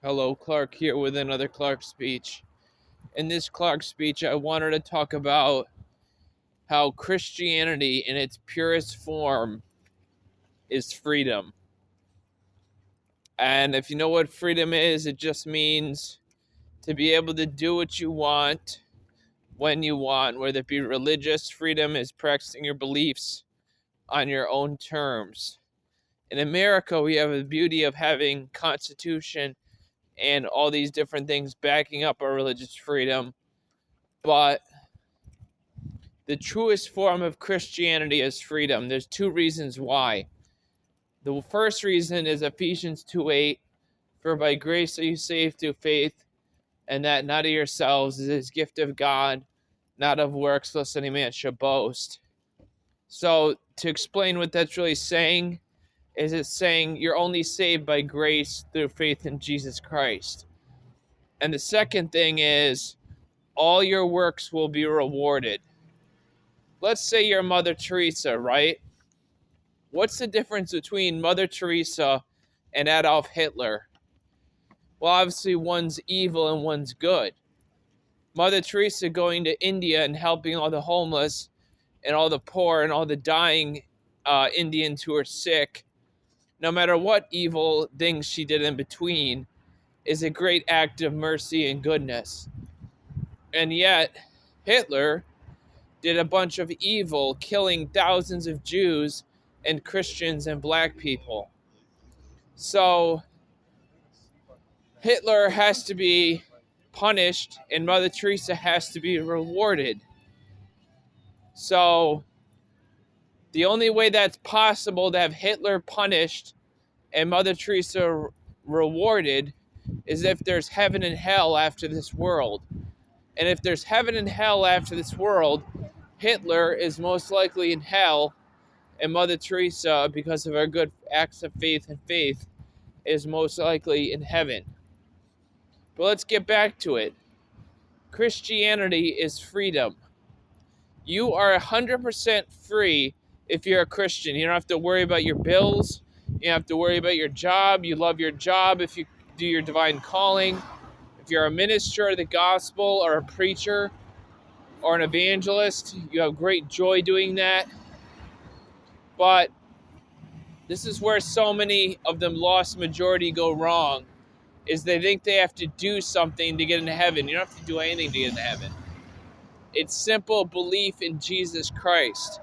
Hello, Clark here with another Clark speech. In this Clark speech, I wanted to talk about how Christianity in its purest form is freedom. And if you know what freedom is, it just means to be able to do what you want when you want, whether it be religious freedom is practicing your beliefs on your own terms. In America, we have the beauty of having Constitution and all these different things backing up our religious freedom. But the truest form of Christianity is freedom. There's two reasons why. The first reason is Ephesians 2:8, for by grace are you saved through faith, and that not of yourselves is his gift of God, not of works, lest any man should boast. So to explain what that's really saying, is it's saying you're only saved by grace through faith in Jesus Christ. And the second thing is all your works will be rewarded. Let's say you're Mother Teresa, right? What's the difference between Mother Teresa and Adolf Hitler? Well, obviously one's evil and one's good. Mother Teresa going to India and helping all the homeless and all the poor and all the dying Indians who are sick, no matter what evil things she did in between, is a great act of mercy and goodness. And yet, Hitler did a bunch of evil, killing thousands of Jews and Christians and black people. So Hitler has to be punished and Mother Teresa has to be rewarded. So the only way that's possible to have Hitler punished and Mother Teresa rewarded is if there's heaven and hell after this world. And if there's heaven and hell after this world, Hitler is most likely in hell, and Mother Teresa, because of her good acts of faith and faith, is most likely in heaven. But let's get back to it. Christianity is freedom. You are 100% free if you're a Christian. You don't have to worry about your bills. You don't have to worry about your job. You love your job if you do your divine calling. If you're a minister of the gospel or a preacher or an evangelist, you have great joy doing that. But this is where so many of them lost majority go wrong, is they think they have to do something to get into heaven. You don't have to do anything to get into heaven. It's simple belief in Jesus Christ.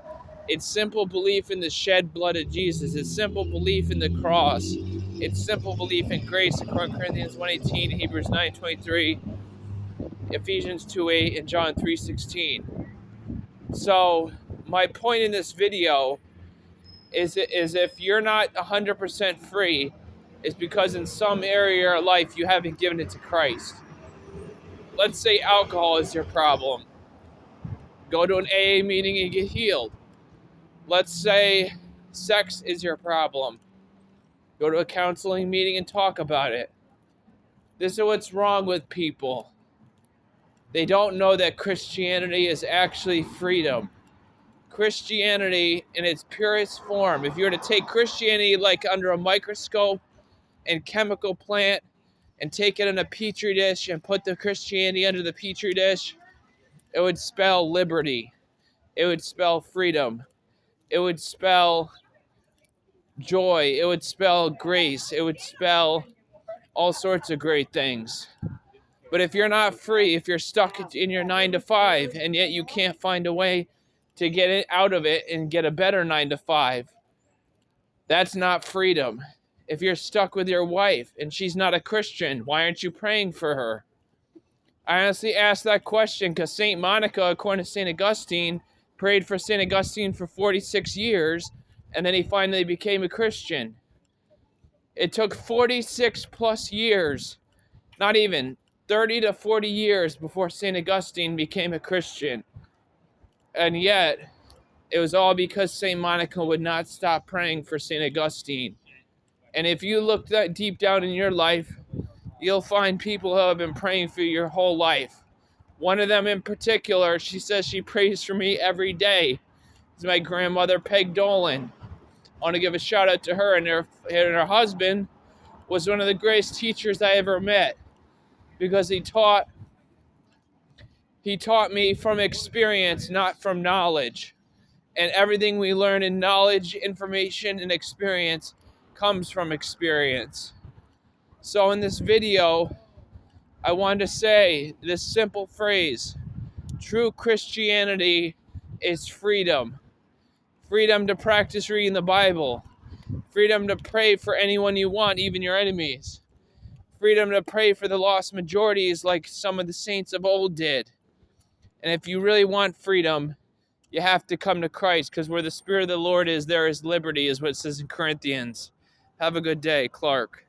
It's simple belief in the shed blood of Jesus. It's simple belief in the cross. It's simple belief in grace, according to Corinthians 1:18, Hebrews 9:23, Ephesians 2:8, and John 3:16. So my point in this video is if you're not 100% free, it's because in some area of your life you haven't given it to Christ. Let's say alcohol is your problem. Go to an AA meeting and get healed. Let's say sex is your problem. Go to a counseling meeting and talk about it. This is what's wrong with people. They don't know that Christianity is actually freedom. Christianity in its purest form, if you were to take Christianity like under a microscope and chemical plant and take it in a petri dish and put the Christianity under the petri dish, it would spell liberty. It would spell freedom. It would spell joy. It would spell grace. It would spell all sorts of great things. But if you're not free, if you're stuck in your 9 to 5 and yet you can't find a way to get it out of it and get a better 9 to 5, that's not freedom. If you're stuck with your wife and she's not a Christian, why aren't you praying for her? I honestly ask that question because St. Monica, according to St. Augustine, prayed for St. Augustine for 46 years, and then he finally became a Christian. It took 46 plus years, not even 30 to 40 years before St. Augustine became a Christian. And yet, it was all because St. Monica would not stop praying for St. Augustine. And if you look that deep down in your life, you'll find people who have been praying for you your whole life. One of them in particular, she says she prays for me every day. It's my grandmother, Peg Dolan. I want to give a shout out to her and her husband, was one of the greatest teachers I ever met, because he taught me from experience, not from knowledge. And everything we learn in knowledge, information, and experience comes from experience. So in this video, I wanted to say this simple phrase: true Christianity is freedom. Freedom to practice reading the Bible. Freedom to pray for anyone you want, even your enemies. Freedom to pray for the lost majorities like some of the saints of old did. And if you really want freedom, you have to come to Christ, because where the Spirit of the Lord is, there is liberty, is what it says in Corinthians. Have a good day, Clark.